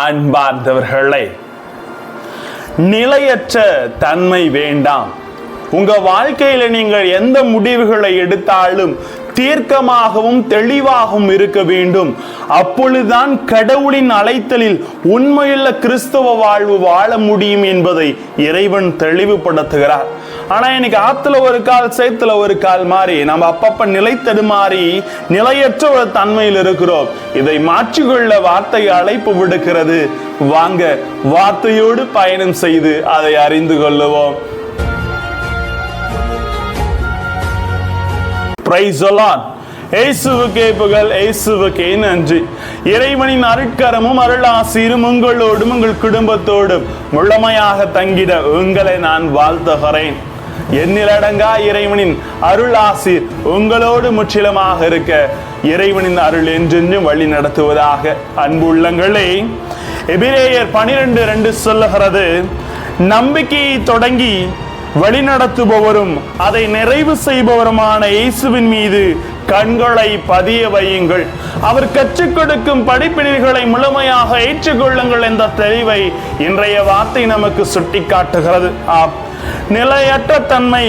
அன்பார்ந்தவர்களே, நிலையற்ற தன்மை வேண்டாம். உங்க வாழ்க்கையில நீங்கள் எந்த முடிவுகளை எடுத்தாலும் தீர்க்கமாகவும் தெளிவாகவும் இருக்க வேண்டும். அப்பொழுதுதான் கடவுளின் அழைத்தலில் உண்மையுள்ள கிறிஸ்தவ வாழ்வு வாழ முடியும் என்பதை இறைவன் தெளிவுபடுத்துகிறார். ஆனா இன்னைக்கு ஆத்துல ஒரு கால் சேத்துல ஒரு கால் மாறி நம்ம அப்பப்ப நிலை தடுமாறி நிலையற்ற ஒரு தன்மையில் இருக்கிறோம். இதை மாற்றிக்கொள்ள வார்த்தை அழைப்பு விடுக்கிறது. வாங்க வார்த்தையோடு பயணம் செய்து அதை அறிந்து கொள்ளுவோம். Praise the Lord. இயேசுவுக்கே புகழ், இயேசுவுக்கே நன்றி. இறைவனின் அருட்கரமும் அருளாசீரும் உங்களோடும் உங்கள் குடும்பத்தோடும் முழுமையாக தங்கிட உங்களை நான் வாழ்த்துகிறேன். எண்ணிலடங்கா இறைவனின் அருளாசீர் உங்களோடு முற்றிலுமாக இருக்க இறைவனின் அருள் என்றென்றும் வழி நடத்துவதாக. அன்பு உள்ளங்களே, எபிரேயர் 12:2 சொல்லுகிறது, நம்பிக்கையை தொடங்கி வழிநடத்துபவரும் அதை நிறைவு செய்பவருமான இயேசுவின் மீது கண்களை பதிய வையுங்கள். அவர் கற்றுக் கொடுக்கும் படிப்பினைகளை முழுமையாக ஏற்றுக்கொள்ளுங்கள் என்ற தெளிவை இன்றைய வார்த்தை நமக்கு சுட்டி காட்டுகிறது. நிலையற்ற தன்மை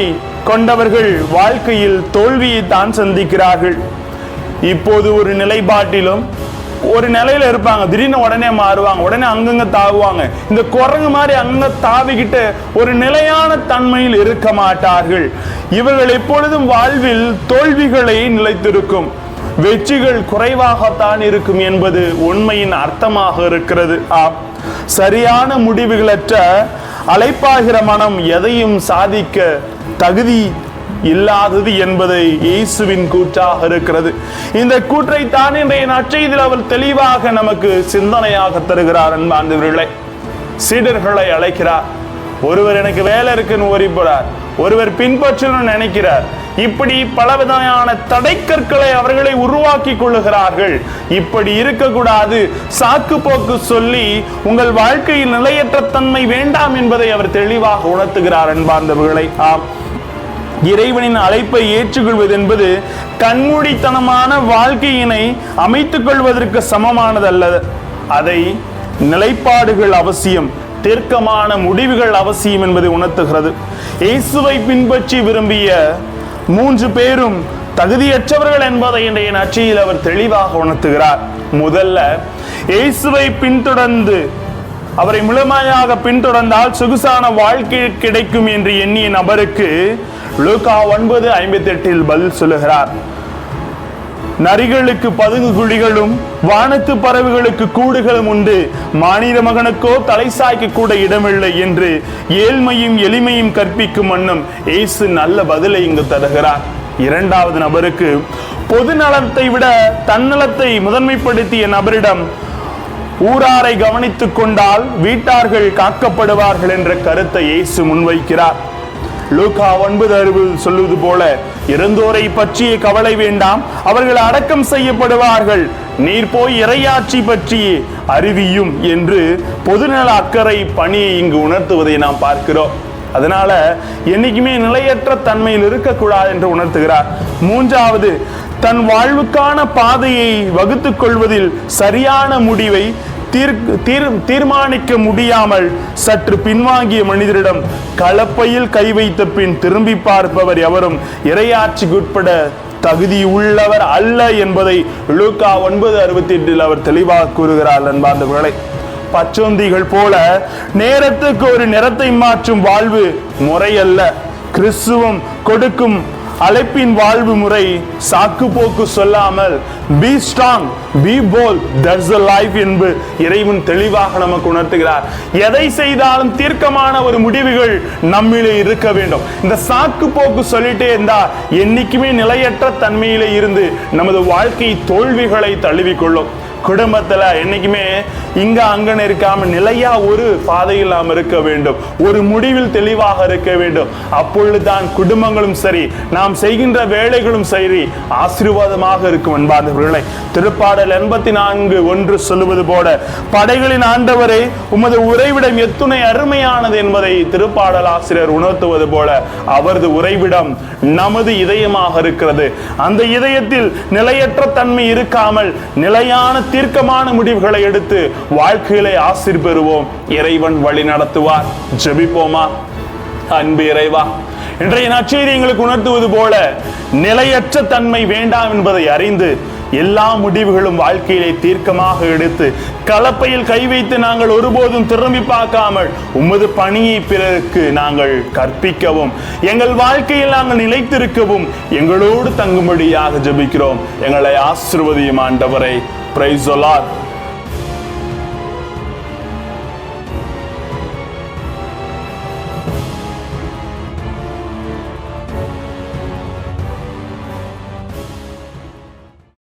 கொண்டவர்கள் வாழ்க்கையில் தோல்வியை தான் சந்திக்கிறார்கள். இப்போது ஒரு நிலைப்பாட்டிலும் ஒரு நிலையில இருப்பாங்க, திடீர்னு உடனே மாறுவாங்க, உடனே அங்கங்க தாவுவாங்க. இந்த குரங்கு மாதிரி அங்க தாவிக்கிட்டு ஒரு நிலையான தன்மையில் இருக்க மாட்டார்கள். இவர்கள் எப்பொழுதும் வாழ்வில் தோல்விகளை நிலைத்திருக்கும், வெற்றிகள் குறைவாகத்தான் இருக்கும் என்பது உண்மையின் அர்த்தமாக இருக்கிறது. சரியான முடிவுகளற்ற அழைப்பாகிற மனம் எதையும் சாதிக்க தகுதி இல்லாதது என்பதை இயேசுவின் கூற்றாக இருக்கிறது. இந்த கூற்றை தான் இன்றைய நற்செய்தியில் அவர் தெளிவாக நமக்கு சிந்தனையாக தருகிறார். அன்பார்ந்தவர்களே, சீடர்களை அழைக்கிறார். ஒருவர் எனக்கு வேலை இருக்குன்னு ஓடி போறார், ஒருவர் பின்பற்றணும்னு நினைக்கிறார். இப்படி பலவிதமான தடைக்கற்களை அவர்களை உருவாக்கி கொள்ளுகிறார்கள். இப்படி இருக்கக்கூடாது, சாக்கு போக்கு சொல்லி உங்கள் வாழ்க்கையில் நிலையற்ற தன்மை வேண்டாம் என்பதை அவர் தெளிவாக உணர்த்துகிறார். அன்பார்ந்தவர்களை, இறைவனின் அழைப்பை ஏற்றுக்கொள்வது என்பது கண்மூடித்தனமான வாழ்க்கையினை அமைத்துக் கொள்வதற்கு சமமானதல்ல. அதை நிலைப்பாடுகள் அவசியம், தீர்க்கமான முடிவுகள் அவசியம் என்பதை உணர்த்துகிறது. இயேசுவை பின்பற்றி விரும்பிய 3 பேரும் தகுதியற்றவர்கள் என்பதை இன்றைய நற்செய்தியில் அவர் தெளிவாக உணர்த்துகிறார். முதல்ல, இயேசுவை பின்தொடர்ந்து அவரை முழுமையாக பின்தொடர்ந்தால் சொகுசான வாழ்க்கை கிடைக்கும் என்று எண்ணிய நபருக்கு லூக்கா 9:58 பதில் சொல்லுகிறார். நரிகளுக்கு பதுங்கு குழிகளும் வானத்து பறவைகளுக்கு கூடுகளும் உண்டு, மானிட மகனுக்கோ தலை சாய்க்க கூட இடமில்லை என்று ஏழ்மையும் எளிமையும் கற்பிக்கும் வண்ணம் இயேசு நல்ல பதிலை இங்கு தருகிறார். இரண்டாவது நபருக்கு பொது நலத்தை விட தன்னலத்தை முதன்மைப்படுத்திய நபரிடம் ஊராரை கவனித்துக் கொண்டால் வீட்டார்கள் காக்கப்படுவார்கள் என்ற கருத்தை இயேசு முன்வைக்கிறார். லூக்கா 9:60 சொல்லுவது போல, இறந்தோரை பற்றிய கவலை வேண்டாம், அவர்கள் அடக்கம் செய்யப்படுவார்கள், நீர் போய் இறையாட்சி பற்றி அறிவியும் என்று பொதுநல அக்கறை பணியை இங்கு உணர்த்துவதை நாம் பார்க்கிறோம். அதனால என்னைக்குமே நிலையற்ற தன்மையில் இருக்கக்கூடாது என்று உணர்த்துகிறார். மூன்றாவது, தன் வாழ்வுக்கான பாதையை வகுத்துக் கொள்வதில் சரியான முடிவை தீர்மானிக்க முடியாமல் சற்று பின்வாங்கிய மனிதரிடம் கலப்பையில் கை வைத்த பின் திரும்பி பார்ப்பவர் எவரும் இறையாட்சிக்குட்பட தகுதி உள்ளவர் அல்ல என்பதை லூக்கா 9:68 அவர் தெளிவாக கூறுகிறார். அன்பார்ந்தவர்களே, பச்சோந்திகள் போல நேரத்துக்கு ஒரு நிறத்தை மாற்றும் வாழ்வு முறையல்ல. கிறிஸ்துவம் கொடுக்கும் அழைப்பின் வாழ்வு முறை சாக்கு போக்கு சொல்லாமல் be strong, B bolt, that's the life என்று இறைவன் தெளிவாக நமக்கு உணர்த்துகிறார். எதை செய்தாலும் தீர்க்கமான ஒரு முடிவுகள் நம்மிலே இருக்க வேண்டும். இந்த சாக்கு போக்கு சொல்லிட்டே இருந்தா என்னைக்குமே நிலையற்ற தன்மையிலே இருந்து நமது வாழ்க்கை தோல்விகளை தழுவிக்கொள்ளும். குடும்பத்துல என்னைக்குமே இங்க அங்கன்னு இருக்காம நிலையா ஒரு பாதையில் நாம் இருக்க வேண்டும், ஒரு முடிவில் தெளிவாக இருக்க வேண்டும். அப்பொழுதுதான் குடும்பங்களும் சரி, நாம் செய்கின்ற வேலைகளும் சரி ஆசீர்வாதமாக இருக்கும். அன்பார்ந்தவர்களே, திருப்பாடல் 84:1 சொல்லுவது போல, படைகளின் ஆண்டவரே உமது உறைவிடம் எத்துணை அருமையானது என்பதை திருப்பாடல் ஆசிரியர் உணர்த்துவது போல அவரது உறைவிடம் நமது இதயமாக இருக்கிறது. அந்த இதயத்தில் நிலையற்ற தன்மை இருக்காமல் நிலையான தீர்க்கமான முடிவுகளை எடுத்து வாழ்க்கையிலே ஆசீர் பெறுவோம். இறைவன் வழி நடத்துவார். ஜெபிப்போமா? அன்பு இறைவா, இன்றைய நற்செய்தி எங்களுக்கு உணர்த்துவது போல நிலையற்ற தன்மை வேண்டாம் என்பதை அறிந்து எல்லா முடிவுகளும் வாழ்க்கையிலே தீர்க்கமாக எடுத்து கலப்பையில் கை வைத்து நாங்கள் ஒருபோதும் திரும்பி பார்க்காமல் உமது பணியை பிறருக்கு நாங்கள் கற்பிக்கவும், எங்கள் வாழ்க்கையில் நாங்கள் நிலைத்திருக்கவும் எங்களோடு தங்கும்படியாக ஜெபிக்கிறோம். எங்களை ஆசீர்வதியும் ஆண்டவரே. Praise the Lord.